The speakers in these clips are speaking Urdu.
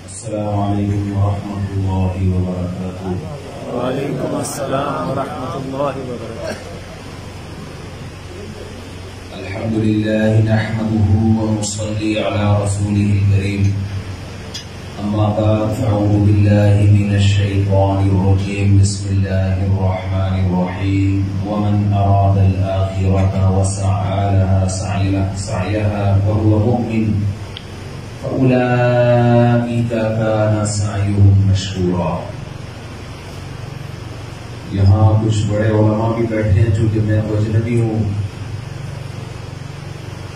السلام علیکم ورحمۃ اللہ وبرکاتہ. وعلیکم السلام ورحمۃ اللہ وبرکاتہ. الحمد للہ نحمده ونصلي على رسوله الكريم. اما بعد فاعوذ باللہ من الشیطان الرجیم. بسم اللہ الرحمن الرحیم. ومن اراد الآخرة وسعى لها سعيها وهو مؤمن فأولئك كان سعيهم مشكورا. یہاں کچھ بڑے علماء بھی بیٹھے ہیں. چونکہ میں اجنبی ہوں،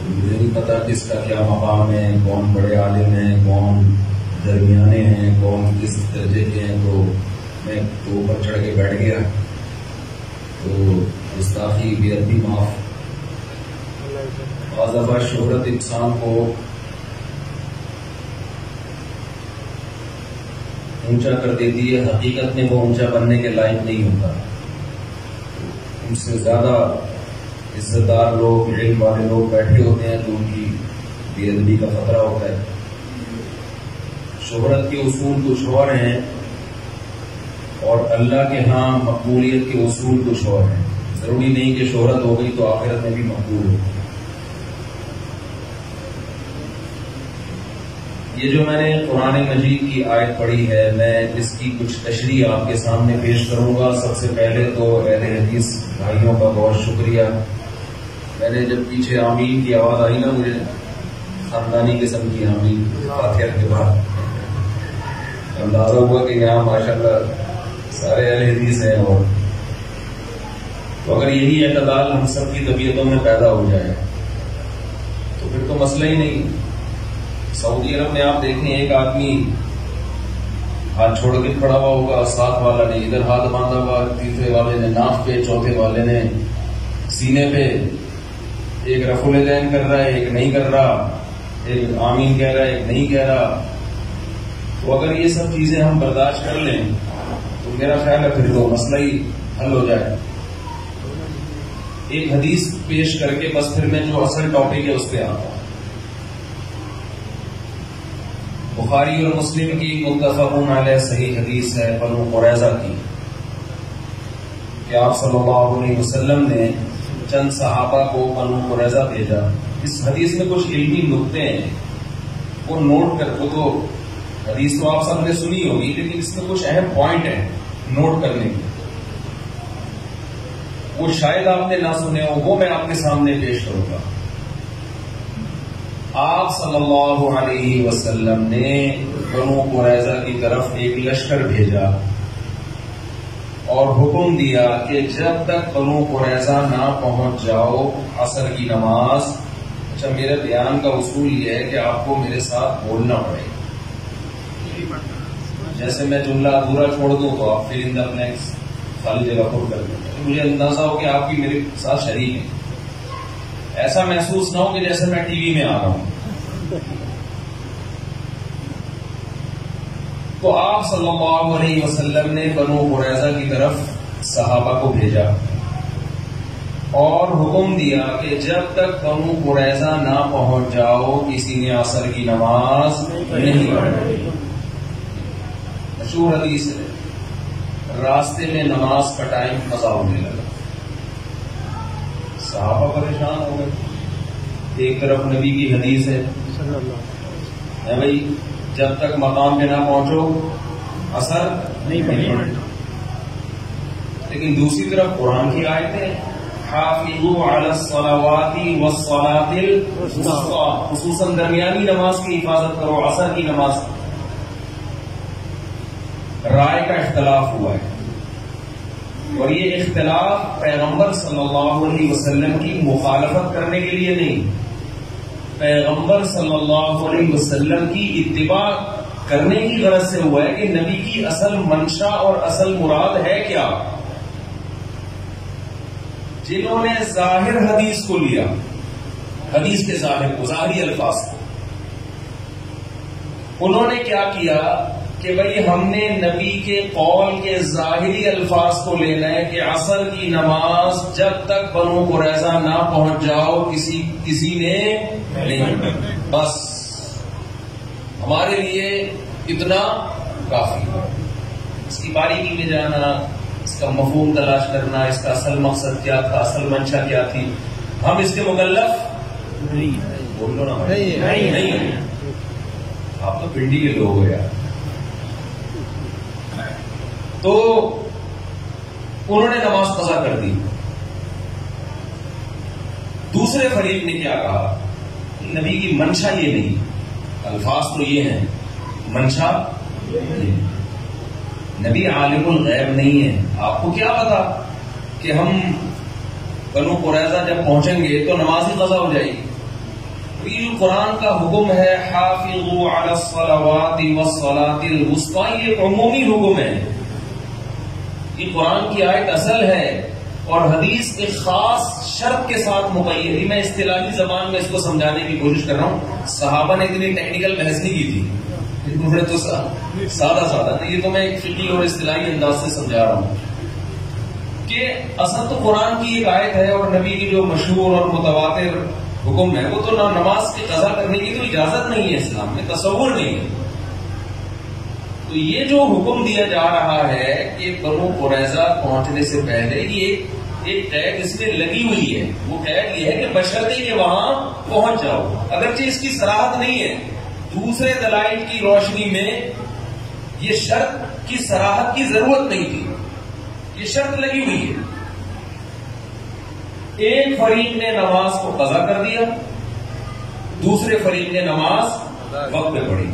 مجھے نہیں پتا کس کا کیا مقام ہے، کون بڑے عالم ہیں، کون درمیانے ہیں، کون کس درجے کے ہیں. تو میں تو اوپر چڑھ کے بیٹھ گیا، تو گستاخی بے ادبی معاف. بعض دفعہ شہرت انسان کو اونچا کر دیتی ہے، حقیقت میں وہ اونچا بننے کے لائق نہیں ہوتا. ان سے زیادہ عزت دار لوگ، علم والے لوگ بیٹھے ہوتے ہیں تو ان کی بے ادبی کا خطرہ ہوتا ہے. شہرت کے اصول کچھ اور ہیں اور اللہ کے ہاں مقبولیت کے اصول کچھ اور ہیں. ضروری نہیں کہ شہرت ہو گئی تو آخرت میں بھی مقبول ہو. یہ جو میں نے قرآن مجید کی آیت پڑھی ہے، میں اس کی کچھ تشریح آپ کے سامنے پیش کروں گا. سب سے پہلے تو اہل حدیث بھائیوں کا بہت شکریہ. میں نے جب پیچھے آمین کی آواز آئی نا، مجھے خاندانی قسم کی آمین فاتحہ کے بعد اندازہ ہوا کہ یہاں ماشاءاللہ سارے اہل حدیث ہیں. اور تو اگر یہی اعتدال ہم سب کی طبیعتوں میں پیدا ہو جائے تو پھر تو مسئلہ ہی نہیں. سعودی عرب میں آپ دیکھیں، ایک آدمی ہاتھ چھوڑ کے کھڑا ہوا ہوگا، ساتھ والا نے ادھر ہاتھ باندھا ہوا، تیسرے والے نے ناف پہ، چوتھے والے نے سینے پہ. ایک رفع الیدین کر رہا ہے، ایک نہیں کر رہا، ایک آمین کہہ رہا ہے، ایک نہیں کہہ رہا. تو اگر یہ سب چیزیں ہم برداشت کر لیں تو میرا خیال ہے پھر تو مسئلہ ہی حل ہو جائے. ایک حدیث پیش کر کے بس پھر میں جو اصل ٹاپک ہے اس پہ آتا ہوں. بخاری اور مسلم کی متفق علیہ صحیح حدیث ہے بنو قریظہ کی کہ آپ صلی اللہ علیہ وسلم نے چند صحابہ کو بنو قریظہ بھیجا. اس حدیث میں کچھ علمی نقطے ہیں، وہ نوٹ کر کو. تو حدیث تو آپ سب نے سنی ہوگی، لیکن اس میں کچھ اہم پوائنٹ ہیں نوٹ کرنے کے. وہ شاید آپ نے نہ سنے ہو، وہ میں آپ کے سامنے پیش کروں گا. آپ صلی اللہ علیہ وسلم نے بنو قریظہ کی طرف ایک لشکر بھیجا اور حکم دیا کہ جب تک بنو قریظہ نہ پہنچ جاؤ عصر کی نماز. اچھا، میرے بیان کا اصول یہ ہے کہ آپ کو میرے ساتھ بولنا پڑے. جیسے میں جملہ ادھورا چھوڑ دوں تو آپ فل ان دا بلینکس خالی جگہ پر کر دیں. مجھے اندازہ ہو کہ آپ بھی میرے ساتھ شریک ہیں. ایسا محسوس نہ ہو کہ جیسے میں ٹی وی میں آ رہا ہوں. تو آپ صلی اللہ علیہ وسلم نے بنو قریظہ کی طرف صحابہ کو بھیجا اور حکم دیا کہ جب تک بنو قریظہ نہ پہنچ جاؤ کسی نے عصر کی نماز نہیں پڑھنی. مشہور حدیث ہے. راستے میں نماز کا ٹائم قضا ہونے لگا. صحابہ پریشان ہو گئے. ایک طرف نبی کی حدیث ہے بھائی جب تک مقام پہ نہ پہنچو عصر نہیں پڑھنا، لیکن دوسری طرف قرآن کی آیتیں حافظوا علی الصلوات والصلاۃ الوسطی، خصوصاً درمیانی نماز کی حفاظت کرو، عصر کی نماز. رائے کا اختلاف ہوا ہے اور یہ اختلاف پیغمبر صلی اللہ علیہ وسلم کی مخالفت کرنے کے لیے نہیں، پیغمبر صلی اللہ علیہ وسلم کی اتباع کرنے کی غرض سے ہوا ہے کہ نبی کی اصل منشا اور اصل مراد ہے کیا. جنہوں نے ظاہر حدیث کو لیا، حدیث کے ظاہر کو، ظاہری الفاظ کو، انہوں نے کیا کیا کہ بھئی ہم نے نبی کے قول کے ظاہری الفاظ کو لینا ہے کہ عصر کی نماز جب تک بنو قریظہ نہ پہنچ جاؤ کسی نے نہیں. بس ہمارے لیے اتنا کافی ہے. اس کی باریکی میں جانا، اس کا مفہوم تلاش کرنا، اس کا اصل مقصد کیا تھا، اصل منشا کیا تھی، ہم اس کے مکلف بول لو نا نہیں. آپ تو پنڈی کے لوگ ہو یار. تو انہوں نے نماز قضا کر دی. دوسرے فریق نے کیا کہا؟ نبی کی منشا یہ نہیں، الفاظ تو یہ ہیں، منشا یہ. نبی عالم الغیب نہیں ہے. آپ کو کیا پتا کہ ہم بنو قریظہ جب پہنچیں گے تو نماز ہی قضا ہو جائے گی. قرآن کا حکم ہے حافظوا علی الصلوات والصلاۃ الوسطی، یہ عمومی حکم ہے. یہ قرآن کی آیت اصل ہے اور حدیث ایک خاص شرط کے ساتھ مقید ہے. میں اصطلاحی زبان میں اس کو سمجھانے کی کوشش کر رہا ہوں. صحابہ نے اتنی ٹیکنیکل بحث نہیں کی تھی، انہوں نے تو سادہ یہ تو میں ایک فقہی اور اصطلاحی انداز سے سمجھا رہا ہوں کہ اصل تو قرآن کی ایک آیت ہے اور نبی کی جو مشہور اور متواتر حکم ہے وہ تو نماز کی قضا کرنے کی تو اجازت نہیں ہے اسلام میں، تصور نہیں ہے. تو یہ جو حکم دیا جا رہا ہے کہ بنو قریظہ پہنچنے سے پہلے یہ ایک قید اس میں لگی ہوئی ہے. وہ قید یہ ہے کہ بشرطے کہ وہاں پہنچ جاؤ. اگرچہ اس کی صراحت نہیں ہے، دوسرے دلائل کی روشنی میں یہ شرط کی صراحت کی ضرورت نہیں تھی، یہ شرط لگی ہوئی ہے. ایک فریق نے نماز کو قضا کر دیا، دوسرے فریق نے نماز وقت پہ پڑھی.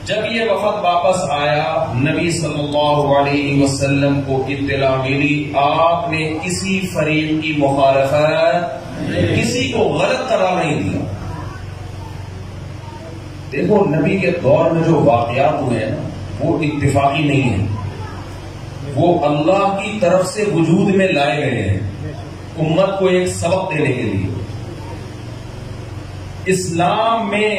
جب یہ وفد واپس آیا، نبی صلی اللہ علیہ وسلم کو اطلاع ملی، آپ نے کسی فریق کی مخالفت، کسی کو غلط قرار نہیں دیا. دیکھو نبی کے دور میں جو واقعات ہوئے ہیں وہ اتفاقی نہیں ہیں، وہ اللہ کی طرف سے وجود میں لائے گئے ہیں امت کو ایک سبق دینے کے لیے. اسلام میں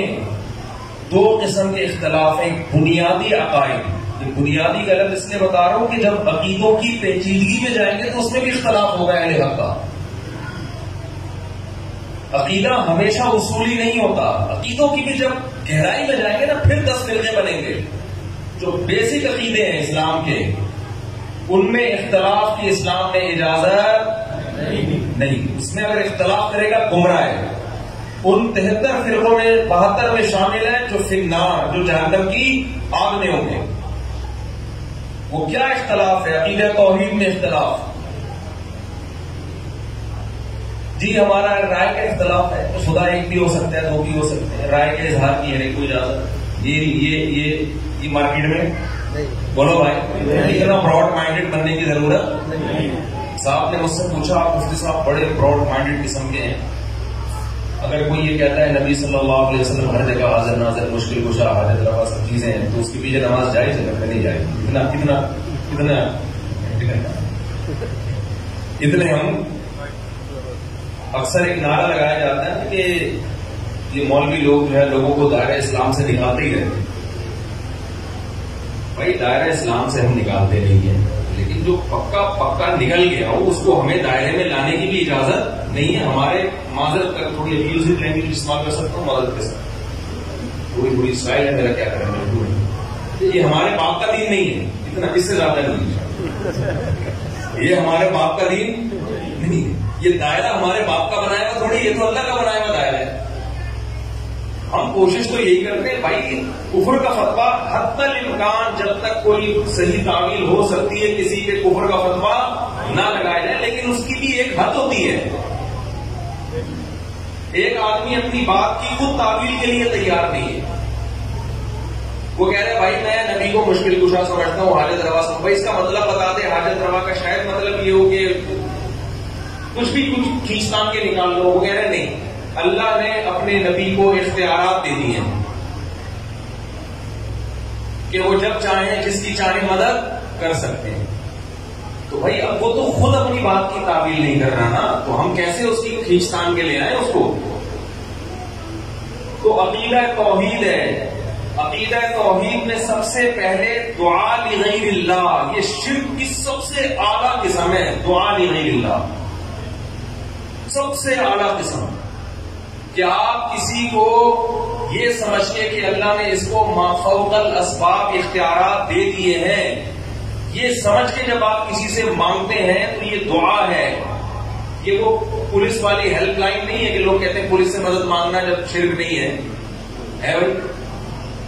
دو قسم کے اختلاف ہیں. بنیادی عقائد، یہ بنیادی کا لفظ اس لیے بتا رہا ہوں کہ جب عقیدوں کی پیچیدگی میں جائیں گے تو اس میں بھی اختلاف ہوگا اہل حق کا. عقیدہ ہمیشہ اصولی نہیں ہوتا. عقیدوں کی بھی جب گہرائی میں جائیں گے نا پھر 10 فرقے بنیں گے. جو بیسک عقیدے ہیں اسلام کے ان میں اختلاف کی اسلام نے اجازت نہیں. اس میں اگر اختلاف کرے گا گمراہ ہے. ان 73 فرقوں میں 72 میں شامل ہیں جو فی النار، جو جہنم کی آگ میں ہوں گے. وہ کیا اختلاف ہے؟ عقیدہ توحید میں اختلاف. جی ہمارا رائے کا اختلاف ہے، تو خدا ایک بھی ہو سکتا ہے، دو بھی ہو سکتے ہیں. رائے کے اظہار کی ہے کوئی اجازت؟ یہ مارکیٹ میں بولو بھائی، اتنا براڈ مائنڈیڈ بننے کی ضرورت. صاحب نے مجھ سے پوچھا، آپ مفتی صاحب بڑے براڈ مائنڈیڈ قسم کے ہیں، اگر کوئی یہ کہتا ہے نبی صلی اللہ علیہ وسلم ہر جگہ حاضر ناظر، مشکل کشا، حاجت روا سب چیزیں ہیں، تو اس کے پیچھے نماز جائز ہے؟ نہیں جائز. اتنے ہم اکثر ایک نعرہ لگایا جاتا ہے کہ یہ مولوی لوگ جو ہے لوگوں کو دائرہ اسلام سے نکالتے ہی رہتے. بھائی دائرہ اسلام سے ہم نکالتے نہیں ہیں، لیکن جو پکا نکل گیا ہو اس کو ہمیں دائرے میں لانے کی بھی اجازت نہیں ہے. ہمارے معذرت کر تھوڑی ابیوزو لینگویج استعمال کر سکتا ہوں مدد کے ساتھ، تھوڑی اسٹائل ہے میرا، کیا کریں مجبور ہے. یہ ہمارے باپ کا دین نہیں ہے، اتنا اس سے زیادہ نہیں ہے. یہ ہمارے باپ کا دین نہیں ہے. یہ دائرہ ہمارے باپ کا بنایا ہوا تھوڑی، یہ تو اللہ کا بنایا ہوا دائرہ ہے. ہم کوشش تو یہی کرتے ہیں بھائی کفر کا فتویٰ حتی الامکان جب تک کوئی صحیح تعویل ہو سکتی ہے کسی کے کفر کا فتویٰ نہ لگایا جائے، لیکن اس کی بھی ایک حد ہوتی ہے. ایک آدمی اپنی بات کی خود تعویل کے لیے تیار نہیں ہے. وہ کہہ رہے بھائی میں نبی کو مشکل کشا سمجھتا ہوں، حاجت روا سمجھتا ہوں. بھائی اس کا مطلب بتا دیں. حاجت روا کا شاید مطلب یہ ہو کہ کچھ کھینچتان کے نکال لو. وہ کہہ رہے نہیں، اللہ نے اپنے نبی کو اختیارات دے دی ہیں کہ وہ جب چاہیں جس کی چاہیں مدد کر سکتے ہیں. تو بھائی اب وہ تو خود اپنی بات کی تعویل نہیں کر رہا نا، تو ہم کیسے اس کی کھینچتان کے لے آئیں اس کو. تو عقیدہ توحید ہے. عقیدہ توحید میں سب سے پہلے دعا لغیر اللہ، یہ شرک کی سب سے اعلیٰ قسم ہے. دعا لغیر اللہ سب سے اعلیٰ قسم، کہ آپ کسی کو یہ سمجھ کے کہ اللہ نے اس کو ما فوق الاسباب اختیارات دے دیے ہیں، یہ سمجھ کے جب آپ کسی سے مانگتے ہیں تو یہ دعا ہے. یہ وہ پولیس والی ہیلپ لائن نہیں ہے کہ لوگ کہتے ہیں پولیس سے مدد مانگنا جب شرک نہیں ہے بھائی،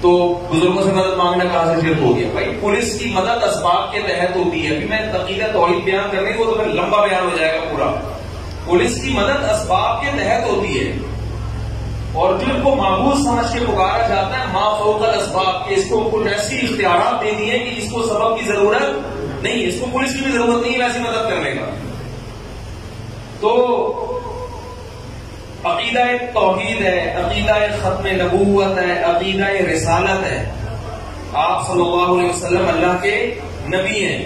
تو بزرگوں سے مدد مانگنا کہاں سے شرک ہو گیا؟ بھائی پولیس کی مدد اسباب کے تحت ہوتی ہے. ابھی میں عقیدہ توحید بیان کرنے کو تو پھر لمبا بیان ہو جائے گا پورا. پولیس کی مدد اسباب کے تحت ہوتی ہے، اور جو ان کو معبود سمجھ کے پکارا جاتا ہے ما فوق الاسباب، کہ اس کو کچھ ایسی اختیارات دے دیے کہ اس کو سبب کی ضرورت نہیں، اس کو پولیس کی بھی ضرورت نہیں ہے ویسی مدد کرنے کا. تو عقیدہ توحید ہے، عقیدہ ختم نبوت ہے، عقیدہ رسالت ہے. آپ صلی اللہ علیہ وسلم اللہ کے نبی ہیں.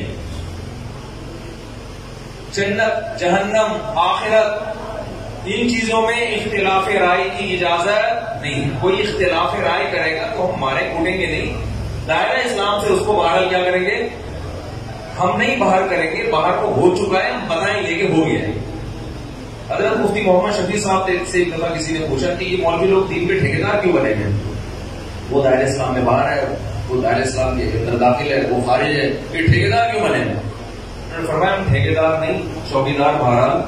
جنت، جہنم، آخرت، ان چیزوں میں اختلاف رائے کی اجازت نہیں. کوئی اختلاف رائے کرے گا تو ہم مارے کوٹیں گے نہیں، دائرہ اسلام سے اس کو باہر کیا کریں گے؟ ہم نہیں باہر کریں گے. باہر کو ہو چکا ہے، ہم بتائیں گے کہ ہو گیا ہے. حضرت مفتی محمد شفیع صاحب سے ایک دفعہ کسی نے پوچھا کہ یہ مولوی لوگ دین کے ٹھیکیدار کیوں بنے ہیں؟ وہ دائرہ اسلام میں باہر ہے، وہ دائرہ اسلام کے اندر داخل ہے، وہ خارج ہے، یہ ٹھیکیدار کیوں بنے ہیں؟ انہوں نے فرمایا ہم ٹھیکیدار نہیں، چوکیدار بہرحال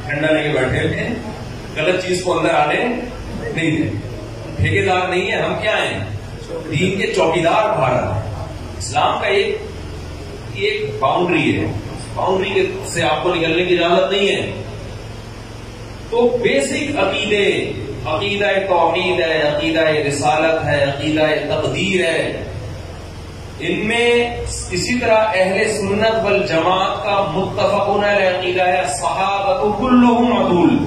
ٹھنڈا لے کے بیٹھے ہوئے ہیں، غلط چیز کو اندر آنے نہیں دیں. ٹھیکیدار نہیں ہے، ہم کیا ہیں؟ دین کے چوکیدار بہرحال. اسلام کا ایک باؤنڈری ہے، باؤنڈری سے آپ کو نکلنے کی اجازت نہیں ہے. تو بیسک عقیدے، عقیدہ توحید ہے، عقیدہ رسالت ہے، عقیدہ تقدیر ہے. ان میں اسی طرح اہل سنت والجماعت کا متفقون علیہ عقیدہ ہے صحابہ کلہم عدول.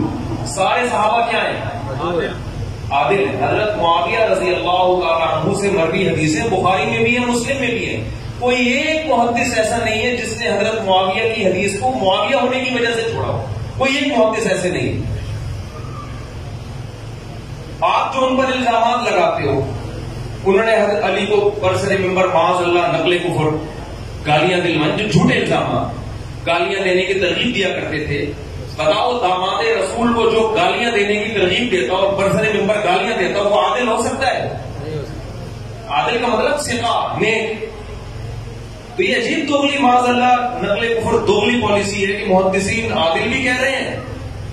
سارے صحابہ کیا ہیں؟ عادل ہیں. حضرت معاویہ رضی اللہ تعالیٰ عنہ سے مروی حدیثیں بخاری میں بھی ہیں، مسلم میں بھی ہیں. کوئی ایک محدث ایسا نہیں ہے جس نے حضرت معاویہ کی حدیث کو معاویہ ہونے کی وجہ سے چھوڑا ہو. کوئی ایک محدث ایسے نہیں. آپ جو ان پر الزامات لگاتے ہو، انہوں نے حضرت علی کو برسر ممبر معاذ اللہ نقل کفر، گالیاں دلوان، جو جھوٹے الزامات، گالیاں دینے کی ترغیب دیا کرتے تھے. بتاؤ داماد رسول کو جو گالیاں دینے کی ترغیب دیتا اور برسر ممبر گالیاں دیتا وہ عادل ہو سکتا ہے؟ عادل کا مطلب ثقہ، نیک. تو یہ عجیب دوغلی معاذ اللہ نقل کفر دوغلی پالیسی ہے کہ محدثین عادل بھی کہہ رہے ہیں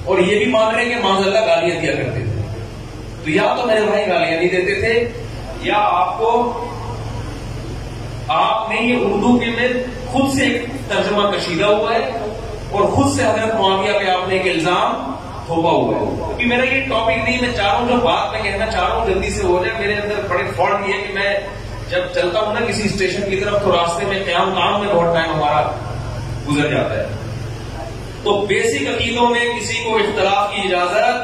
اور یہ بھی مان رہے ہیں کہ معاذ اللہ گالیاں دیا کرتے تھے. تو یا تو میرے بھائی گالیاں نہیں دیتے تھے، یا آپ نے یہ اردو کے میں خود سے ایک ترجمہ کشیدہ ہوا ہے اور خود سے حضرت معاویہ پہ آپ نے ایک الزام تھوپا ہوا ہے. کیونکہ میرا یہ ٹاپک نہیں، میں چاہ رہا ہوں جو بات میں کہنا چاہ رہا ہوں جلدی سے ہو جائے. میرے اندر بڑے فالٹ یہ ہے کہ میں جب چلتا ہوں نا کسی اسٹیشن کی طرف تو راستے میں قیام میں بہت ٹائم ہمارا گزر جاتا ہے. تو بیسک عقیدوں میں کسی کو اختلاف کی اجازت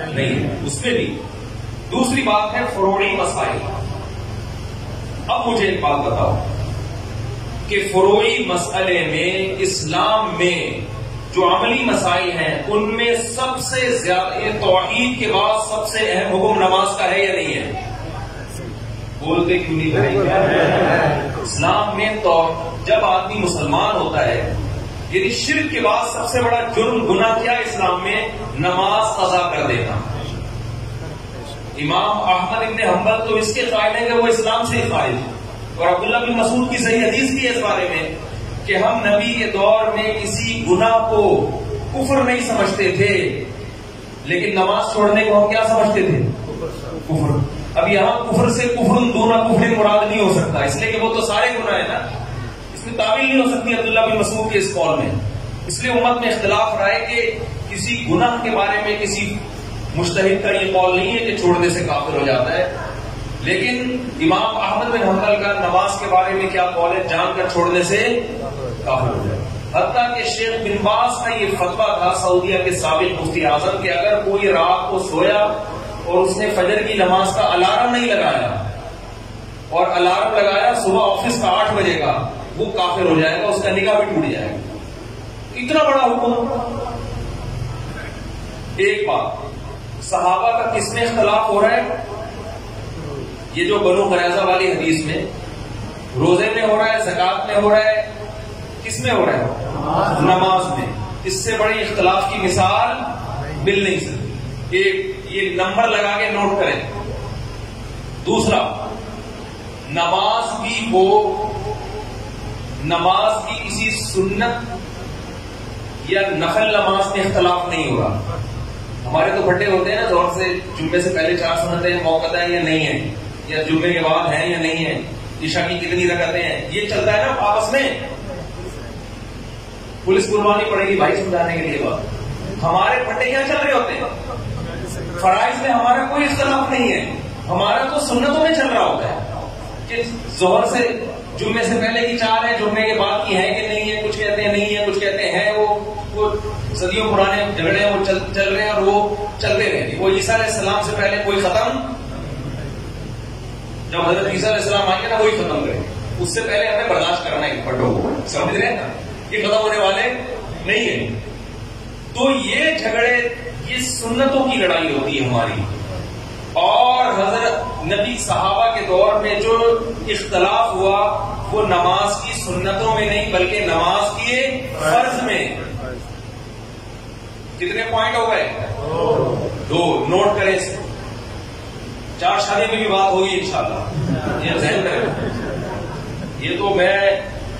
نہیں ہے اس میں بھی. دوسری بات ہے فروعی مسائل. اب مجھے ایک بات بتاؤ کہ فروعی مسئلے میں اسلام میں جو عملی مسائل ہیں ان میں سب سے زیادہ توحید کے بعد سب سے اہم حکم نماز کا ہے یا نہیں ہے؟ بولتے کیوں نہیں بھائی؟ اسلام میں تو جب آدمی مسلمان ہوتا ہے، یعنی شرک کے بعد سب سے بڑا جرم گناہ کیا اسلام میں؟ نماز قضا کر دینا. امام احمد ابن حنبل تو اس کے قائل ہیں کہ وہ اسلام سے ہی خارج ہے. اور عبداللہ بن مسعود کی صحیح حدیث بھی ہے اس بارے میں کہ ہم نبی کے دور میں کسی گناہ کو کفر نہیں سمجھتے تھے، لیکن نماز چھوڑنے کو ہم کیا سمجھتے تھے؟ کفر. اب یہاں کفر سے کفر دون کفر مراد نہیں ہو سکتا، اس لیے کہ وہ تو سارے گناہ ہیں نا. اس میں تعویل نہیں ہو سکتی عبداللہ بن مسعود کے اس قول میں. اس لیے امت میں اختلاف رہا ہے کہ کسی گناہ کے بارے میں کسی مجتہد کا یہ قول نہیں ہے کہ چھوڑنے سے کافر ہو جاتا ہے. لیکن امام احمد بن حنبل کا نماز کے بارے میں کیا قول ہے؟ جان کر چھوڑنے سے کافر ہو جائے. حتیٰ کہ شیخ بن باز کا یہ فتویٰ تھا سعودیہ کے سابق مفتی اعظم کہ اگر کوئی رات کو سویا اور اس نے فجر کی نماز کا الارم نہیں لگایا اور الارم لگایا صبح آفس کا 8 بجے کا، وہ کافر ہو جائے گا، اس کا نکاح بھی ٹوٹ جائے گا. اتنا بڑا حکم. ایک بات، صحابہ کا کس میں اختلاف ہو رہا ہے؟ یہ جو بنو قریظہ والی حدیث میں روزے میں ہو رہا ہے، زکات میں ہو رہا ہے، کس میں ہو رہا ہے؟ نماز میں. اس سے بڑی اختلاف کی مثال مل نہیں سکتی. ایک یہ نمبر لگا کے نوٹ کریں، دوسرا، نماز کی کسی سنت یا نفل نماز میں اختلاف نہیں ہو رہا. ہمارے تو بھٹے ہوتے ہیں نا زور سے، جمعے سے پہلے 4 سنتیں موقع ہیں یا نہیں ہیں، یا جمعے کے بعد ہیں یا نہیں ہیں، عشاء کی کتنی رکعتیں ہیں، یہ چلتا ہے نا آپس میں. پولیس قربانی پڑے گی بھائی سمجھانے کے لیے بات. ہمارے پھٹے کیا چل رہے ہوتے ہیں؟ فرائض میں ہمارا کوئی اختلاف نہیں ہے، ہمارا تو سنتوں میں چل رہا ہوتا ہے کہ ظہر سے جمعے سے پہلے کی 4 ہے، جمعے کے بعد کی ہے کہ نہیں ہے. کچھ کہتے ہیں نہیں ہے، کچھ کہتے ہیں وہ صدیوں پرانے جھگڑے ہیں وہ چل رہے ہیں اور وہ چلتے رہے گے. وہ عیسیٰ علیہ السلام سے پہلے کوئی ختم، جب حضرت عیسیٰ علیہ السلام آئیں گے نا وہی ختم کریں گے. اس سے پہلے ہمیں برداشت کرنا ہے پھٹوں کو، سمجھ رہے ہیں نا، یہ ختم ہونے والے نہیں ہیں. تو یہ جھگڑے، یہ سنتوں کی لڑائی ہوتی ہے ہماری. اور حضرت نبی صحابہ کے دور میں جو اختلاف ہوا وہ نماز کی سنتوں میں نہیں بلکہ نماز کے فرض میں. کتنے پوائنٹ ہو گئے؟ 2. نوٹ کریں اس. 4 شادی میں بھی بات ہوگی انشاءاللہ، یہ ذہن کریں. یہ تو میں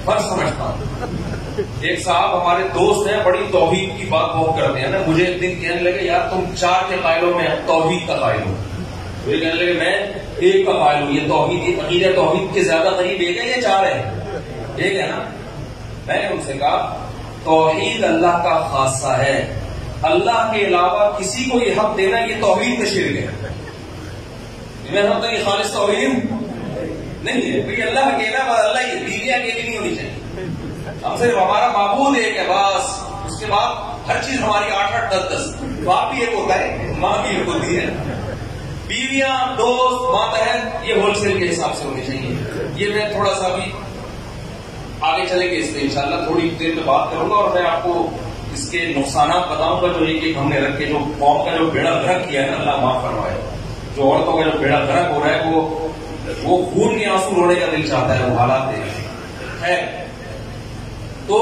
فرض سمجھتا ہوں. ایک صاحب ہمارے دوست ہیں، بڑی توحید کی بات بہت کرتے ہیں نا. مجھے ایک دن کہنے لگے یار تم 4 کے قائل ہو، میں توحید کا قائل ہوں. مجھے کہنے لگے میں 1 کا قائل ہوں. یہ توحید، عقیدہ توحید کے زیادہ قریب 1 ہے یا 4 ہے؟ 1 ہے نا. میں نے ان سے کہا توحید اللہ کا خاصہ ہے، اللہ کے علاوہ کسی کو یہ حق دینا یہ توحید کا شرک ہے. میں سمجھتا ہوں یہ خالص توحید نہیں ہے. بھائی اللہ اکیلا، اللہ ہی، بیویاں اکیلی نہیں ہونی چاہیے. ہم صرف ہمارا معبود ایک ہے بس. اس کے بعد ہر چیز ہماری 8 8 10 10. باپ بھی ایک ہوتا ہے، ماں بھی ایک ہوتی ہے، بیویاں، دوست، ماتحت، یہ ہول سیل کے حساب سے ہونی چاہیے. یہ میں تھوڑا سا بھی آگے چلیں گے اس سے انشاءاللہ، تھوڑی دیر میں بات کروں گا اور میں آپ کو اس کے نقصانات بتاؤں گا. جو ایک ہم نے رکھ کے جو قوم کا جو بیڑا غرق کیا ہے نا، اللہ معاف کروائے. جو عورتوں کا جو بیڑا غرق ہو رہا ہے وہ خون کے آنسو رونے کا دل چاہتا ہے. وہ حالات ہے. تو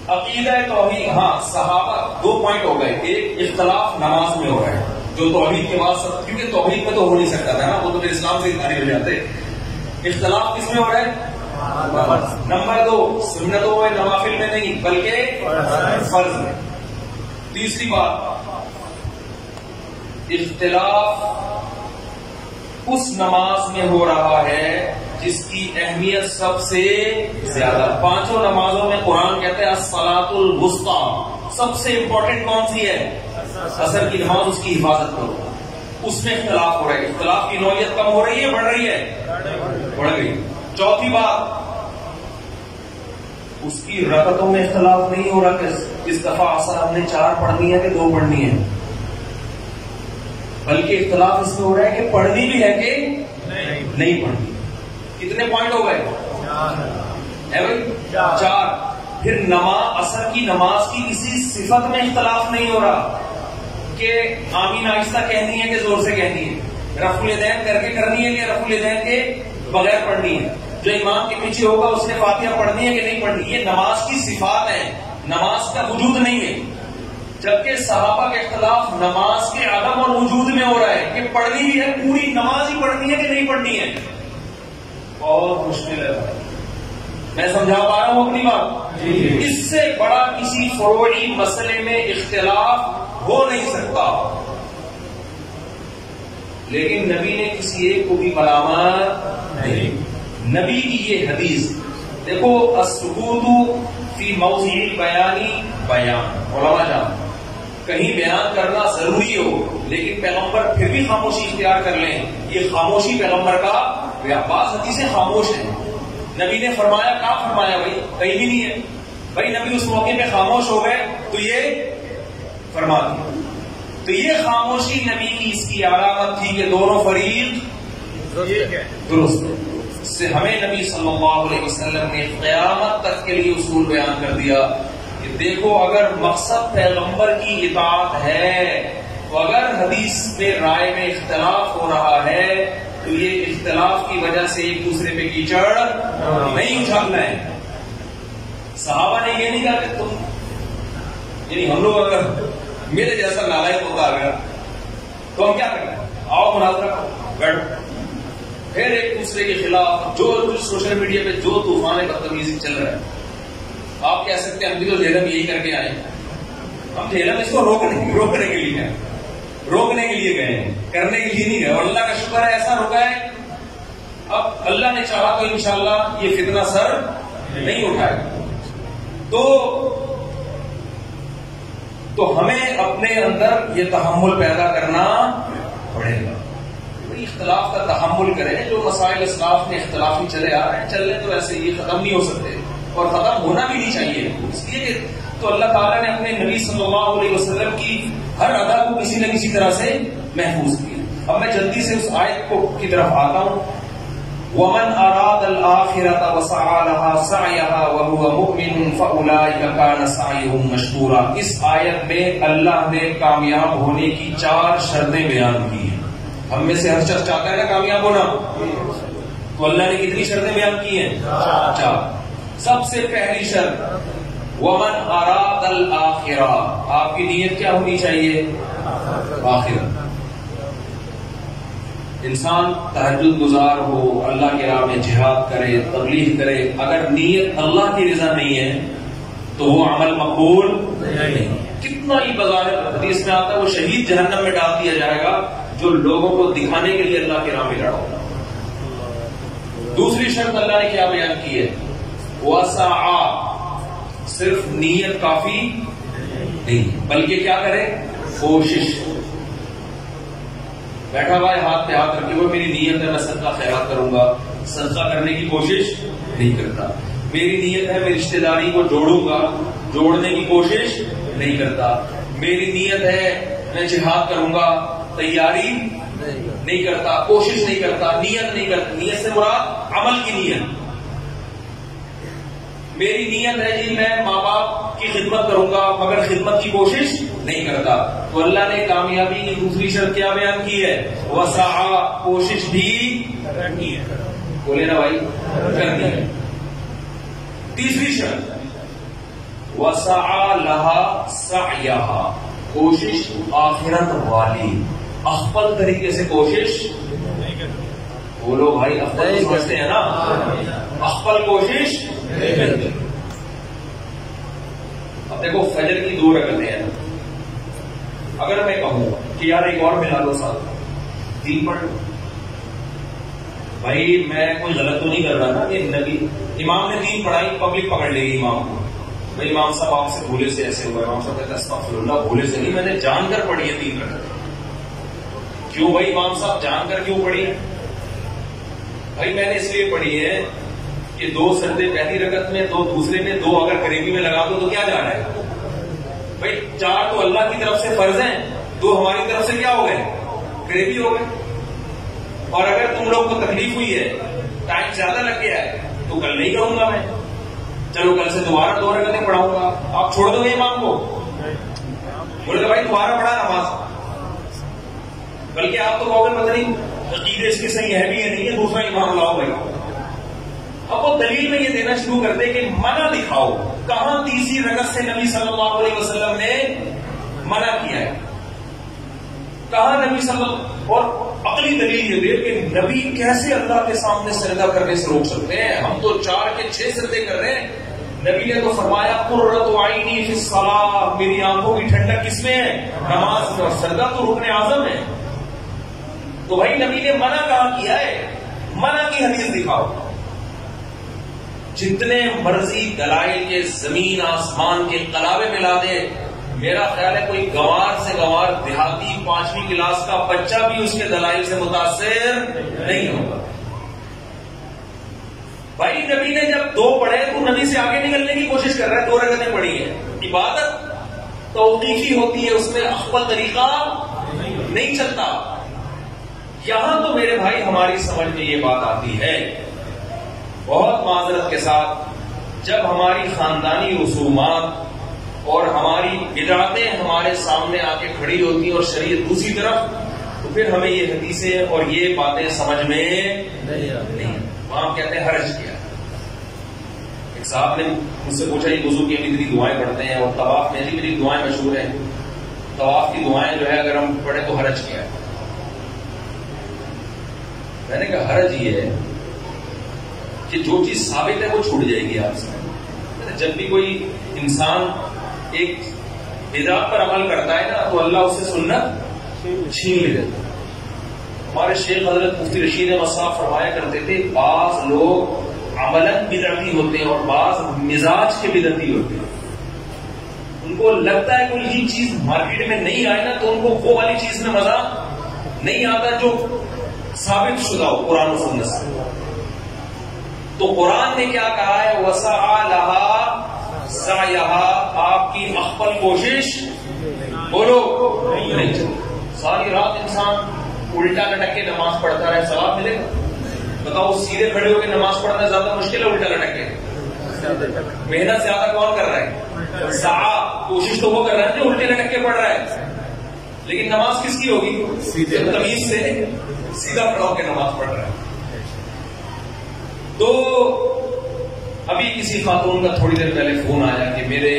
عقیدہ توحید، ہاں صحابہ 2 پوائنٹ ہو گئے. ایک، اختلاف نماز میں ہو رہا ہے جو توحید کے بعد سب، کیونکہ توحید میں تو ہو نہیں سکتا تھا نا، وہ تو پھر اسلام سے خارج ہو جاتے. اختلاف کس میں ہو رہا ہے؟ نمبر 2، سنتوں میں نوافل میں نہیں بلکہ فرض میں. تیسری بات، اختلاف اس نماز میں ہو رہا ہے جس کی اہمیت سب سے زیادہ. 5 نمازوں میں قرآن کہتے ہیں الصلاۃ الوسطیٰ، سب سے امپورٹنٹ کون سی ہے؟ عصر کی نماز، اس کی حفاظت کرو. اس میں اختلاف ہو رہا ہے. اختلاف کی نوعیت کم ہو رہی ہے، بڑھ رہی ہے؟ بڑھ گئی. چوتھی بات، اس کی رکعتوں میں اختلاف نہیں ہو رہا کہ اس دفعہ عصر ہم نے 4 پڑھنی ہے کہ 2 پڑھنی ہے، بلکہ اختلاف اس میں ہو رہا ہے کہ پڑھنی بھی ہے کہ نہیں پڑھنی. کتنے پوائنٹ ہو گئے؟ ہے بھائی 4. پھر عصر کی نماز کی کسی صفت میں اختلاف نہیں ہو رہا کہ آمین آہستہ کہنی ہے کہ زور سے کہنی ہے، رفع الیدین کر کے کرنی ہے کہ رفع الیدین کے بغیر پڑھنی ہے، جو امام کے پیچھے ہوگا اس نے فاتحہ پڑھنی ہے کہ نہیں پڑھنی. یہ نماز کی صفات ہیں، نماز کا وجود نہیں ہے. جبکہ صحابہ کا اختلاف نماز کے عدم اور وجود میں ہو رہا ہے کہ پڑھنی بھی ہے، پوری نماز ہی پڑھنی ہے کہ نہیں پڑھنی ہے. اور مشکل ہے. میں سمجھا پا رہا ہوں اپنی بات؟ اس سے بڑا کسی فروعی مسئلے میں اختلاف ہو نہیں سکتا. لیکن نبی نے کسی ایک کو بھی ملامت نہیں. نبی کی یہ حدیث دیکھو، السکوت فی موضع البیان بیان. علماء جان، کہیں بیان کرنا ضروری ہو لیکن پیغمبر پھر بھی خاموشی اختیار کر لیں، یہ خاموشی پیغمبر کا. بعض حدیثیں خاموش ہیں. نبی نے فرمایا، کہاں فرمایا بھائی؟ کہیں بھی نہیں ہے. بھائی نبی اس موقع پہ خاموش ہو گئے تو یہ فرما دیا. تو یہ خاموشی نبی کی اس کی علامت تھی کہ دونوں فریق درست ہے. اس سے ہمیں نبی صلی اللہ علیہ وسلم نے قیامت تک کے لیے اصول بیان کر دیا کہ دیکھو، اگر مقصد پیغمبر کی اطاعت ہے تو اگر حدیث میں رائے میں اختلاف ہو رہا ہے تو یہ اختلاف کی وجہ سے ایک دوسرے پہ کیچڑ نہیں اچھالنا ہے. صحابہ نے یہ نہیں کہا کہ تم، یعنی ہم لوگ اگر میرے جیسا نالائق ہوتا اگر تو ہم کیا کریں؟ آؤ مناظرہ کرو. پھر ایک دوسرے کے خلاف جو سوشل میڈیا پہ جو طوفان بدتمیزی چل رہا ہے، آپ کہہ سکتے ہیں ہم بھی تو جہلم یہی کر کے آئے ہیں. ہم جہلم اس کو روکنے کے لیے گئے ہیں، کرنے کے لیے نہیں گئے. اور اللہ کا شکر ہے ایسا رکا ہے، اب اللہ نے چاہا تو انشاءاللہ یہ فتنہ سر نہیں اٹھائے گا. تو ہمیں اپنے اندر یہ تحمل پیدا کرنا پڑے گا. اختلاف کا تحمل کریں. جو مسائل اسلاف میں اختلافی چلے آ رہے ہیں، چل رہے تو ایسے یہ ختم نہیں ہو سکتے اور ختم ہونا بھی نہیں چاہیے. اس لیے کہ تو اللہ تعالیٰ نے اپنے نبی صلی اللہ علیہ وسلم کی ہر ادا کو کسی نہ کسی طرح سے محفوظ کیا. اب میں جلدی سے اس آیت کی طرف آتا ہوں. وَمَنْ أَرَادَ الْآخِرَةَ وَسَعَى لَهَا سَعْيَهَا وَهُوَ مُؤْمِنٌ فَأُولَٰئِكَ كَانَ سَعْيُهُمْ مَشْكُورًا. اس آیت میں اللہ نے کامیاب ہونے کی 4 شرطیں بیان کی ہیں. ہم میں سے ہر شخص چاہتا ہے نا کامیاب ہونا، تو اللہ نے کتنی شرطیں بیان کی ہیں؟ 4. سب سے پہلی شرط وَمَنْ أَرَادَ الْآخِرَةَ، آپ کی نیت کیا ہونی چاہیے؟ آخرت. انسان تہجد گزار ہو، اللہ کی راہ میں جہاد کرے، تبلیغ کرے، اگر نیت اللہ کی رضا نہیں ہے تو وہ عمل مقبول نہیں. کتنا ہی بظاہر حدیث میں آتا ہے وہ شہید جہنم میں ڈال دیا جائے گا جو لوگوں کو دکھانے کے لیے اللہ کی راہ میں لڑا ہوگا. دوسری شرط اللہ نے کیا بیان کی ہے؟ وَسَعَى، صرف نیت کافی نہیں بلکہ کیا کرے؟ کوشش. بیٹھا ہوا ہے ہاتھ پہ ہاتھ رکھے ہوئے، میری نیت ہے میں صدقہ خیرات کروں گا، صدقہ کرنے کی کوشش نہیں کرتا. میری نیت ہے میں رشتہ داری کو جوڑوں گا، جوڑنے کی کوشش نہیں کرتا. میری نیت ہے میں جہاد کروں گا، تیاری نہیں کرتا، کوشش نہیں کرتا، نیت نہیں کرتا. نیت سے مراد عمل کی نیت. میری نیت ہے جی میں ماں باپ کی خدمت کروں گا مگر خدمت کی کوشش نہیں کرتا. تو اللہ نے کامیابی کی دوسری شرط کیا بیان کی ہے؟ وسعا، کوشش بھی کرنی ہے. بولے نا بھائی، کرنی ہے. تیسری شرط وسعا لها سعیہا، کوشش آخرت والی، افضل طریقے سے کوشش. بولو بھائی، افضل سمجھتے ہیں نا؟ افضل کوشش. اب دیکھو فجر کی 2 رکعتیں ہیں، اگر میں کہوں کہ یار ایک اور ملا دو ساتھ 3 پڑھ لو، بھائی میں کوئی غلط تو نہیں کر رہا نا. یہ نبی امام نے 3 پڑھائی، پبلک پکڑ لے گی امام کو. بھائی امام صاحب آپ سے بھولے سے ایسے ہوا. امام صاحب کہتے ہیں استغفر اللہ، بھولے سے نہیں، میں نے جان کر پڑھی ہے 3 رکعتیں. کیوں بھائی امام صاحب جان کر کیوں پڑھی؟ بھائی میں نے اس لیے پڑھی ہے کہ 2 سجدے پہلی رکعت میں، 2 دوسرے میں، 2 اگر قریبی میں لگا دو تو کیا جا رہا ہے؟ بھائی 4 تو اللہ کی طرف سے فرض ہیں، 2 ہماری طرف سے کیا ہو گئے؟ قریبی ہو گئے. اور اگر تم لوگ کو تکلیف ہوئی ہے، ٹائم زیادہ لگ گیا ہے، تو کل نہیں کروں گا میں، چلو کل سے دوبارہ 2 رکعتیں پڑھاؤں گا. آپ چھوڑ دو گے امام کو؟ بولے کہ بھائی دوبارہ پڑھا نماز. بلکہ آپ تو کہو گے پتہ نہیں عقیدے اس کے صحیح ہے بھی ہے نہیں ہے، دوسرا امام لاؤ بھائی. اب وہ دلیل میں یہ دینا شروع کر دے کہ منع دکھاؤ. کہاں تیسری رکعت سے نبی صلی اللہ علیہ وسلم نے منع کیا ہے؟ کہاں نبی صلی اللہ، اور عقلی دلیل یہ دے کہ نبی کیسے اللہ کے سامنے سجدہ کرنے سے روک سکتے ہیں؟ ہم تو 4 کے 6 سجدے کر رہے ہیں. نبی نے تو فرمایا قرۃ عینی فی الصلاۃ، میری آنکھوں کی ٹھنڈک کس میں ہے؟ نماز میں. سجدہ تو رکن اعظم ہے. تو بھائی نبی نے منع کہاں کیا ہے؟ منع کی حدیث دکھاؤ. جتنے مرضی دلائل کے زمین آسمان کے قلابے ملا دے، میرا خیال ہے کوئی گوار سے گوار دیہاتی 5ویں کلاس کا بچہ بھی اس کے دلائل سے متاثر نہیں ہوگا. بھائی نبی نے جب 2 پڑھے تو نبی سے آگے نکلنے کی کوشش کر رہا ہے. 2 رکعتیں پڑھی ہے. عبادت توقیفی ہوتی ہے، اس میں افضل طریقہ نہیں چلتا. یہاں تو میرے بھائی ہماری سمجھ میں یہ بات آتی ہے، بہت معذرت کے ساتھ، جب ہماری خاندانی رسومات اور ہماری بدعتیں ہمارے سامنے آ کے کھڑی ہوتی ہیں اور شریعت دوسری طرف، تو پھر ہمیں یہ حدیثیں اور یہ باتیں سمجھ میں نہیں. وہاں کہتے ہیں حرج کیا. ایک صاحب نے مجھ سے پوچھا یہ وضو کی اتنی دعائیں پڑھتے ہیں اور طواف میں میری دعائیں مشہور ہیں، طواف کی دعائیں جو ہے اگر ہم پڑھیں تو حرج کیا ہے. میں نے کہا حرج یہ ہے کہ جو چیز ثابت ہے وہ چھوٹ جائے گی آپ سے. جب بھی کوئی انسان ایک بدعت پر عمل کرتا ہے نا تو اللہ اسے سنت چھین لے لیتا. ہمارے شیخ حضرت مفتی رشید احمد صاحب فرمایا کرتے تھے بعض لوگ عملاً بدعتی ہوتے ہیں اور بعض مزاج کے بدعتی ہوتے ہیں. ان کو لگتا ہے کوئی یہ چیز مارکیٹ میں نہیں آئے نا تو ان کو وہ والی چیز میں مزہ نہیں آتا جو ثابت شدہ ہو قرآن و سنت سے. تو قرآن نے کیا کہا ہے وَسَعَى لَهَا سَعْيَهَا, آپ کی مخفل کوشش بولو نہیں چلتی. ساری رات انسان الٹا لٹک کے نماز پڑھتا رہے ثواب ملے گا؟ بتاؤ سیدھے کھڑے ہو کے نماز پڑھنا زیادہ مشکل ہے الٹا لٹک کے؟ محنت زیادہ کون کر رہا ہے؟ سعی کوشش تو وہ کر رہا ہے جو الٹے لٹک کے پڑھ رہا ہے, لیکن نماز کس کی ہوگی؟ تمیز سے سیدھا کھڑا ہو کے نماز پڑھ رہا ہے. تو ابھی کسی خاتون کا تھوڑی دیر پہلے فون آیا کہ میرے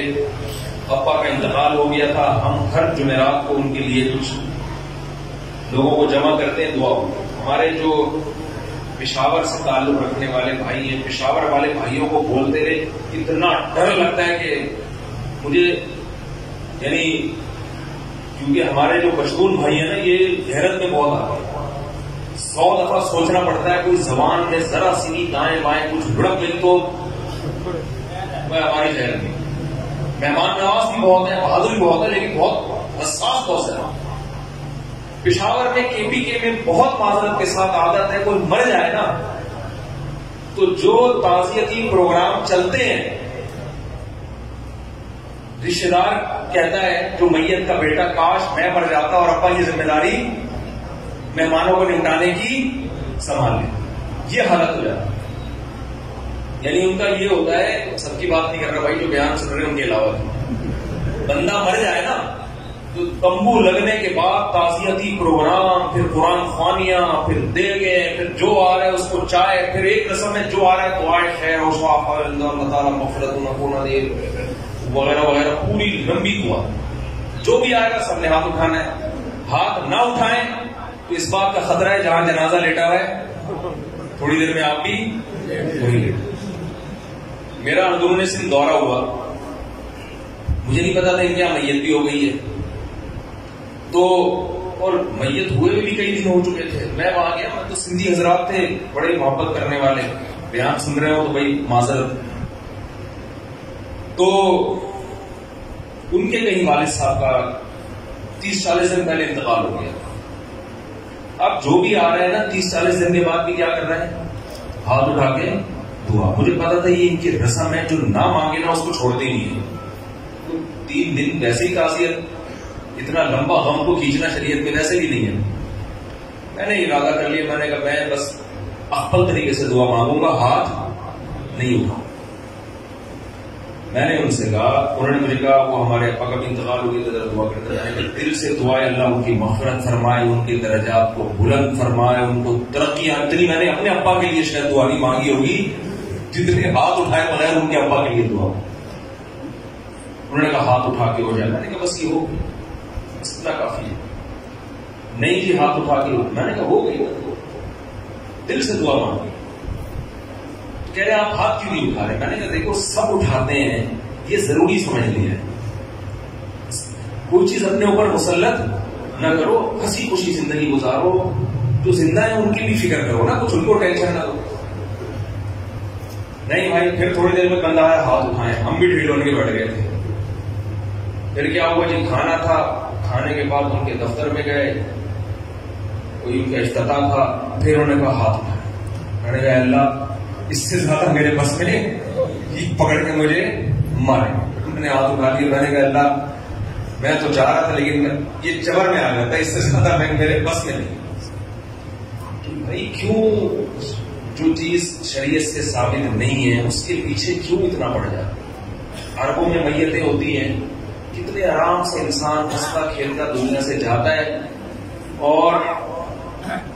ابا کا انتقال ہو گیا تھا, ہم ہر جمعرات کو ان کے لیے کچھ لوگوں کو جمع کرتے ہیں دعا. ہمارے جو پشاور سے تعلق رکھنے والے بھائی ہیں, پشاور والے بھائیوں کو بولتے رہے اتنا ڈر لگتا ہے کہ مجھے, یعنی کیونکہ ہمارے جو پشتون بھائی ہیں نا یہ غیرت میں بہت آتے ہیں. 100 دفعہ سوچنا پڑتا ہے کوئی زبان میں ذرا سی دائیں بائیں کچھ بھڑک گئی تو وہ ہماری خیر میں. مہمان نواز بھی بہت ہے, بہادر بھی بہت ہے, لیکن بہت حساس بہت ہے. پشاور میں KPK میں بہت معذرت کے ساتھ عادت ہے کوئی مر جائے نا تو جو تعزیتی پروگرام چلتے ہیں رشتے دار کہتا ہے جو میت کا بیٹا کاش میں مر جاتا اور ابا یہ ذمہ داری مہمانوں کو نمٹانے کی سنبھال لے. یہ حالت ہو جاتی ہے. یعنی ان کا یہ ہوتا ہے, سب کی بات نہیں کر رہا بھائی جو بیان سن رہے ہیں ان کے علاوہ, بندہ مر جائے نا تو تمبو لگنے کے بعد تعزیتی پروگرام, پھر قرآن خوانیاں, پھر دیگیں, پھر جو آ رہا ہے اس کو چائے, پھر ایک رسم میں جو آ رہا ہے دعائے خیر و شفا اللہ تعالیٰ مغفرت نکونا دے وغیرہ وغیرہ, پوری لمبی دعا. جو بھی آئے گا سب نے ہاتھ اٹھانا ہے. ہاتھ نہ اٹھائیں تو اس بات کا خطرہ ہے جہاں جنازہ لیٹا ہوا ہے تھوڑی دیر میں آپ بھی وہی لیٹ. میرا اندرون سندھ دورہ ہوا, مجھے نہیں پتا تھا ان کیا میت بھی ہو گئی ہے تو, اور میت ہوئے بھی کئی دن ہو چکے تھے. میں وہاں گیا, میں تو سندھی حضرات تھے بڑے محبت کرنے والے, بیان سن رہے ہو تو بھائی معذرت. تو ان کے کہیں والد صاحب کا 30-40 دن پہلے انتقال ہو گیا. اب جو بھی آ رہا ہے نا 30-40 دن کے بعد بھی کیا کر رہا ہے, ہاتھ اٹھا کے دعا. مجھے پتا تھا یہ ان کی رسم ہے, جو نہ مانگے نا اس کو چھوڑتے ہی نہیں ہے. 3 دن ویسے ہی تعزیت, اتنا لمبا غم کو کھینچنا شریعت میں ویسے بھی نہیں ہے. میں نے ارادہ کر لیا, میں نے کہا میں بس اقبل طریقے سے دعا مانگوں گا, ہاتھ نہیں اٹھاؤں. میں نے ان سے کہا, انہوں نے مجھے کہا وہ ہمارے ابا کا بھی انتقال ہو گیا تو ذرا دعا کرتے رہے. دل سے دعائیں اللہ ان کی مغفرت فرمائے, ان کے درجات کو بلند فرمائے, ان کو ترقی. اتنی میں نے اپنے ابا کے لیے شاید دعا نہیں مانگی ہوگی جتنے ہاتھ اٹھائے بغیر ان کے ابا کے لیے دعا. انہوں نے کہا ہاتھ اٹھا کے ہو جائے. میں نے کہا بس یہ ہو گئی, اتنا کافی ہے. نہیں جی ہاتھ اٹھا کے, میں نے کہا ہو گئی, دل سے دعا مانگی. کہہ رہے آپ ہاتھ کیوں نہیں اٹھا رہے؟ میں نے کہا دیکھو سب اٹھاتے ہیں, یہ ضروری سمجھ لیا ہے. کوئی چیز اپنے اوپر مسلط نہ کرو, ہنسی خوشی زندگی گزارو. جو زندہ ہے ان کی بھی فکر کرو نا, کچھ ان کو ٹینشن نہ دو. نہیں بھائی, پھر تھوڑی دیر میں بندہ آیا ہاتھ اٹھائے, ہم بھی ڈھیل ہونے کے بیٹھ گئے تھے. پھر کیا ہوا جی, کھانا تھا, کھانے کے بعد ان کے دفتر میں گئے, کوئی ان کا افتتاح تھا. پھر انہوں نے کہا ہاتھ اٹھائے. میں نے کہا اللہ اس سے زیادہ میرے بس میں یہ پکڑ کے مجھے مارے. انہوں نے ہاتھ اٹھا لیا. میں نے کہا اللہ میں تو چاہ رہا تھا لیکن یہ چبر میں آ جاتا, اس سے زیادہ میں میرے بس میں نہیں. بھائی کیوں جو چیز شریعت سے ثابت نہیں ہے اس کے پیچھے کیوں اتنا پڑ جاتا ہے؟ عربوں میں میتیں ہوتی ہیں, کتنے آرام سے انسان ہنستا کھیلتا دنیا سے جاتا ہے, اور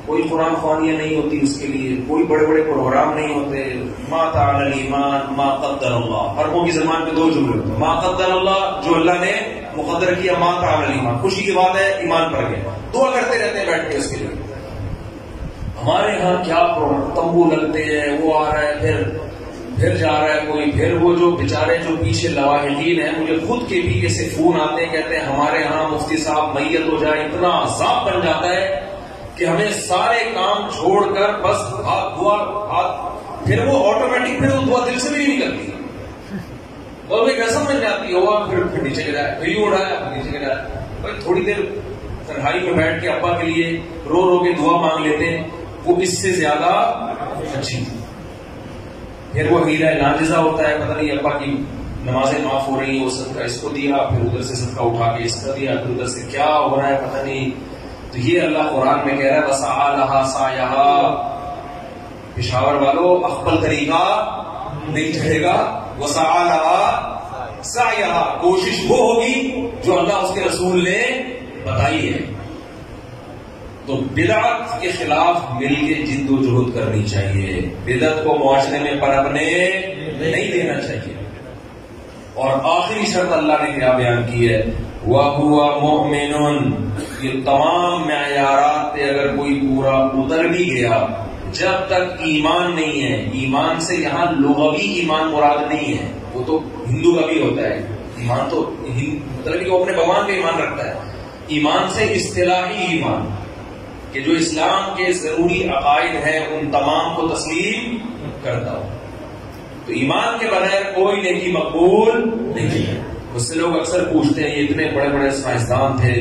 کوئی قرآن خوانیاں نہیں ہوتی اس کے لیے, کوئی بڑے بڑے پروگرام نہیں ہوتے. ما تعالی الایمان ما قدر اللہ. عربوں کی زبان پہ 2 جملے ہوتے ہیں, ما قدر اللہ جو اللہ نے مقدر کیا, ما تعالی الایمان خوشی کی بات ہے, ایمان پر گیا. دعا کرتے رہتے ہیں بیٹھ کے اس کے لیے. ہمارے ہاں کیا تمبو لگتے ہیں، وہ آ رہا ہے پھر جا رہا ہے کوئی، پھر وہ جو بیچارے جو پیچھے لواحقین ہیں، مجھے خود کے بھی ایسے فون آتے ہیں، کہتے ہیں ہمارے ہاں مفتی صاحب میت ہو جائے اتنا عذاب بن جاتا ہے کہ ہمیں سارے کام چھوڑ کر بس ہاتھ پھر وہ آٹومیٹک پھر وہ دعا دل سے بھی نہیں نکلتی اور ایک رسم بن جاتی ہوا، پھر نیچے گرا ہے، پھر یوں اڑا ہے، پھر نیچے گرا ہے. تھوڑی دیر تنہائی میں بیٹھ کے ابا کے لیے رو کے دعا مانگ لیتے ہیں، وہ اس سے زیادہ اچھی. پھر وہ ہیرا ناجزہ ہوتا ہے، پتہ نہیں ابا کی نمازیں معاف ہو رہی ہیں، وہ صدقہ اس کو دیا، پھر ادھر سے صدقہ اٹھا کے اس کا دیا، پھر ادھر سے کیا ہو رہا ہے پتہ نہیں. تو یہ اللہ قرآن میں کہہ رہا ہے وَسَعَى لَهَا سَعْيَهَا، پشاور والوں اخبل طریقہ نہیں چڑھے گا. وَسَعَى لَهَا سَعْيَهَا، کوشش وہ ہوگی جو اللہ اس کے رسول نے بتائی ہے. تو بدعت کے خلاف مل کے جد و جہد کرنی چاہیے، بدعت کو معاشرے میں پنپنے نہیں دینا چاہیے. اور آخری شرط اللہ نے کیا بیان کی ہے، وَهُوَ مُؤْمِنٌ. یہ تمام معیارات پہ اگر کوئی پورا اتر بھی گیا، جب تک ایمان نہیں ہے، ایمان سے یہاں لغوی ایمان مراد نہیں ہے، وہ تو ہندو کا بھی ہوتا ہے ایمان، تو مطلب کہ وہ اپنے بھگوان پہ ایمان رکھتا ہے. ایمان سے اصطلاحی ایمان کہ جو اسلام کے ضروری عقائد ہیں ان تمام کو تسلیم کرتا ہو. تو ایمان کے بغیر کوئی نیکی مقبول نہیں ہے. اس سے لوگ اکثر پوچھتے ہیں یہ اتنے بڑے بڑے سائنسدان تھے،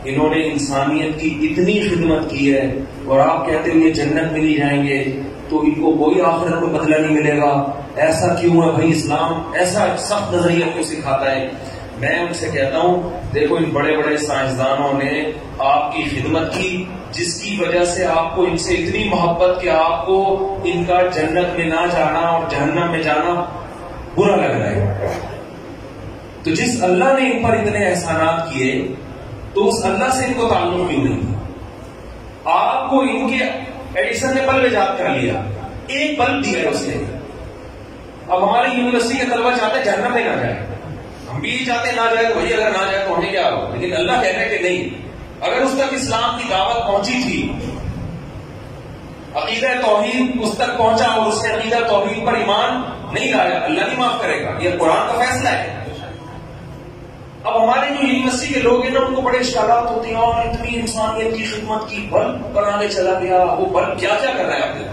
انہوں نے انسانیت کی اتنی خدمت کی ہے اور آپ کہتے ہیں یہ جنت میں نہیں جائیں گے تو ان کو کوئی آخرت میں بدلہ نہیں ملے گا، ایسا کیوں ہے بھائی؟ اسلام ایسا سخت نظریہ کیوں سکھاتا ہے؟ میں ان سے کہتا ہوں دیکھو ان بڑے بڑے سائنسدانوں نے آپ کی خدمت کی، جس کی وجہ سے آپ کو ان سے اتنی محبت کہ آپ کو ان کا جنت میں نہ جانا اور جہنم میں جانا برا لگ رہا ہے. تو جس اللہ نے ان پر اتنے احسانات کیے تو اس اللہ سے ان کو تعلق کیوں نہیں؟ آپ کو ان کے ایڈیسن نے بلب ایجاد کر لیا، ایک بلب دیا ہے اس نے. اب ہماری یونیورسٹی کے طلبہ چاہتے ہیں جہنم میں نہ جائے، ہم بھی چاہتے ہیں نہ جائے، تو وہی اگر نہ جائے تو ہمیں کیا ہو؟ لیکن اللہ کہہ رہے ہیں کہ نہیں، اگر اس تک اسلام کی دعوت پہنچی تھی، عقیدہ توحید اس تک پہنچا اور اس نے عقیدہ توحید پر ایمان نہیں لایا، اللہ نہیں معاف کرے گا، یہ قرآن کا فیصلہ ہے. اب ہمارے جو یونیورسٹی کے لوگ ہیں نا ان کو بڑے اشکالات ہوتے ہیں، اور اتنی انسانیت کی خدمت کی، بلب بنانے چلا گیا، وہ بلب کیا کیا کر رہا ہے آپ کے؟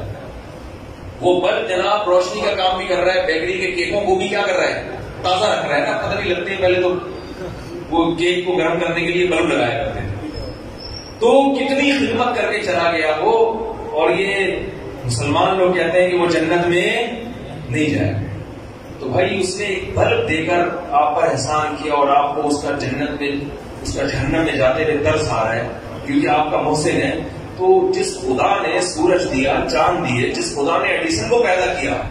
وہ بلب جناب روشنی کا کام بھی کر رہا ہے، بیکری کے کیکوں کو بھی کیا کر رہا ہے؟ تازہ رکھ رہا ہے نا. پتہ نہیں لگتے ہیں پہلے تو وہ کیک کو گرم کرنے کے لیے بلب لگایا کرتے ہیں. تو کتنی خدمت کر کے چلا گیا وہ، اور یہ مسلمان لوگ کہتے ہیں کہ وہ جنت میں نہیں جائے. تو بھائی اس نے ایک بلب دے کر آپ پر احسان کیا اور آپ کو اس کا جنت میں، اس کا جہنم میں جاتے ہوئے ترس آ رہا ہے کیونکہ آپ کا محسن ہے. تو جس خدا نے سورج دیا، چاند دیے، جس خدا نے ایڈیسن کو پیدا کیا،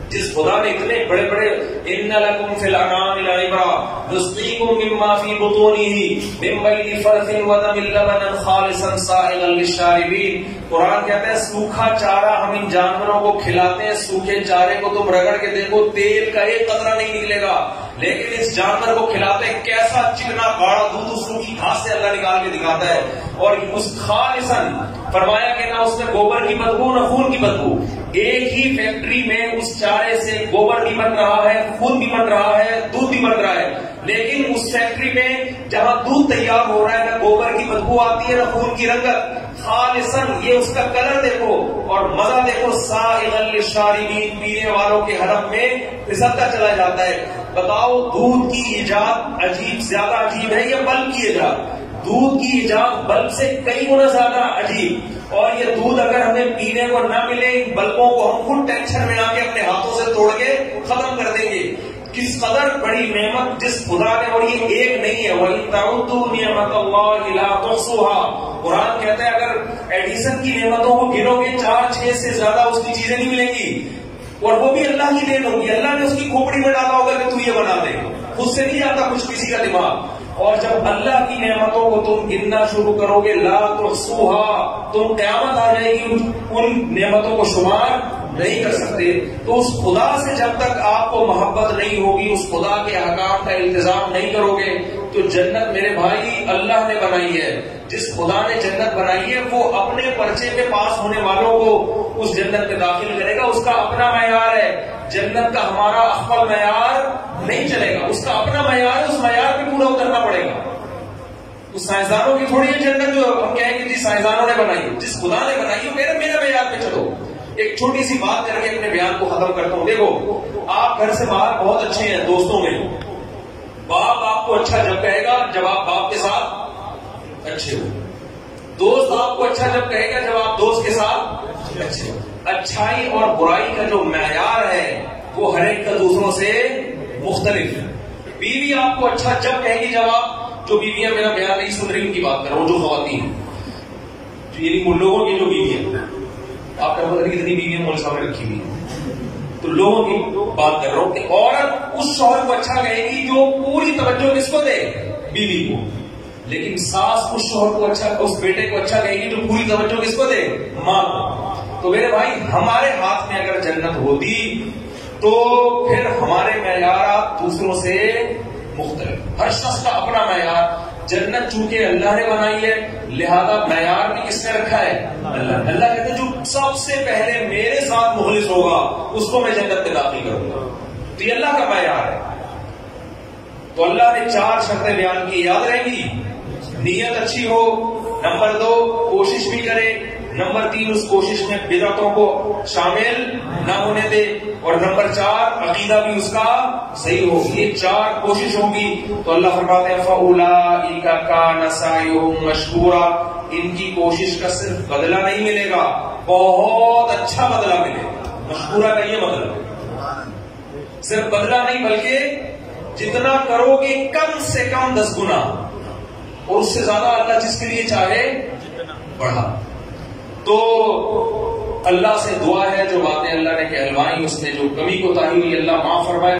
جس خدا نے اتنے بڑے بڑے ان لکم فی الانعام لعبرۃ نسقیکم مما فی بطونہ من بین فرث ودم لبنا خالصا سائغا للشاربین. قرآن کہتا ہے سوکھا چارہ ہم ان جانوروں کو کھلاتے ہیں، سوکھے چارے کو تم رگڑ کے دیکھو تیل کا ایک قطرہ نہیں نکلے گا، لیکن اس جانور کو کھلاتے ہیں کیسا چکنا گاڑا دودھ اس سوکھی گھاس سے اللہ نکال کے دکھاتا ہے. اور اس خالصاً فرمایا کہ نہ اس میں گوبر کی بدبو نہ خون کی بدبو. ایک ہی فیکٹری میں اس چارے سے گوبر بھی بن رہا ہے، خون بھی بن رہا ہے، دودھ بھی بن رہا ہے، لیکن اس فیکٹری میں جہاں دودھ تیار ہو رہا ہے نہ گوبر کی بدبو آتی ہے نہ خون کی رنگت. خالصاً یہ اس کا کلر دیکھو اور مزہ دیکھو، سائغا للشاربین، پینے والوں کے حلق میں پھسلتا چلا جاتا ہے. بتاؤ دودھ کی ایجاد عجیب، زیادہ عجیب ہے یا بلب کی ایجاد؟ دودھ کی ایجاد بلب سے کئی گنا زیادہ عجیب. اور یہ دودھ اگر ہمیں پینے کو نہ ملے، بلبوں کو ہم خود ٹینشن میں آ کے اپنے ہاتھوں سے توڑ کے ختم کر دیں گے. کس قدر بڑی نعمت جس خدا نے، اور یہ ایک نہیں ہے، وَإِن تَعُدُّوا نِعْمَتَ اللَّهِ لَا تُحْصُوهَا. قرآن کہتا ہے اگر ایڈیسن کی نعمتوں کو گنو گے 4-6 سے زیادہ اس کی چیزیں نہیں ملیں گی، اور وہ بھی اللہ کی دین ہوگی. اللہ نے اس کی کھوپڑی میں ڈالا ہوگا کہ تو یہ بنا دے، خود سے نہیں جاتا کچھ کسی کا دماغ. اور جب اللہ کی نعمتوں کو تم گننا شروع کرو گے، لا تحصوها، تم قیامت آ جائے گی ان نعمتوں کو شمار نہیں کر سکتے. تو اس خدا سے جب تک آپ کو محبت نہیں ہوگی، اس خدا کے احکام کا التزام نہیں کرو گے، تو جنت میرے بھائی اللہ نے بنائی ہے. جس خدا نے جنت بنائی ہے وہ اپنے پرچے پہ پاس ہونے والوں کو اس جنت میں داخل کرے گا. اس کا اپنا معیار ہے. جنت کا ہمارا اخبل معیار نہیں چلے گا، اس کا اپنا معیار ہے. اس معیار پہ پورا اترنا پڑے گا. اس سائنسدانوں کی تھوڑی ہے جنت جو ہم کہیں گے جی سائنسدانوں نے بنائی. جس خدا نے بنائی ہے میرے معیار پہ چلو. ایک چھوٹی سی بات کر کے اپنے بیان کو ختم کرتا ہوں. دیکھو، آپ گھر سے باہر بہت اچھے ہیں دوستوں میں. باپ آپ کو اچھا جب کہے گا جب آپ باپ کے ساتھ اچھے ہو. دوست آپ کو اچھا جب کہے گا جب آپ دوست کے ساتھ اچھے ہو. اچھائی اور برائی کا جو معیار ہے وہ ہر ایک کا دوسروں سے مختلف ہے. بیوی آپ کو اچھا جب کہے گی جب آپ، جو بیویاں میرا بیان نہیں سن رہی ان کی بات کر رہا ہوں، جو خواتین یعنی ان لوگوں کی جو بیویاں، آپ کا پتہ نہیں کتنی بیویاں مول سامنے رکھی ہوئی ہیں، تو لوگوں کی بات کر رہا ہوں کہ عورت اس شوہر کو اچھا کہے گی جو پوری توجہ کس کو دے؟ بیوی کو. لیکن ساس اس شوہر کو اچھا، اس بیٹے کو اچھا کہے گی جو پوری توجہ کس کو دے؟ ماں کو. تو میرے بھائی ہمارے ہاتھ میں اگر جنت ہوتی تو پھر ہمارے معیارات دوسروں سے مختلف. ہر شخص کا اپنا معیار. جنت چونکہ اللہ نے بنائی ہے لہذا معیار بھی کس نے رکھا ہے؟ اللہ. اللہ کہتے ہیں جو سب سے پہلے میرے ساتھ مخلص ہوگا اس کو میں جنت میں داخل کروں گا. تو یہ اللہ کا معیار ہے. تو اللہ نے 4 شرطیں بیان کی، یاد رہیں گی. نیت اچھی ہو، نمبر 2 کوشش بھی کرے، نمبر 3 اس کوشش میں بدعتوں کو شامل نہ ہونے دے، اور نمبر 4 عقیدہ بھی اس کا صحیح ہو. یہ 4 کوشش ہوگی تو اللہ فرماتے ہیں فَأُولَٰئِكَ كَانَ سَعْيُهُمْ مَشْكُورًا. ان کی کوشش کا صرف بدلہ نہیں ملے گا، بہت اچھا بدلہ ملے گا. مشکورہ کا یہ مطلب صرف بدلہ نہیں بلکہ جتنا کرو گے کم سے کم 10 گنا، اور اس سے زیادہ اللہ جس کے لیے چاہے بڑھا. تو اللہ سے دعا ہے جو باتیں اللہ نے کہلوائیں اس میں جو کمی کوتاہی ہوئی اللہ معاف فرمائے.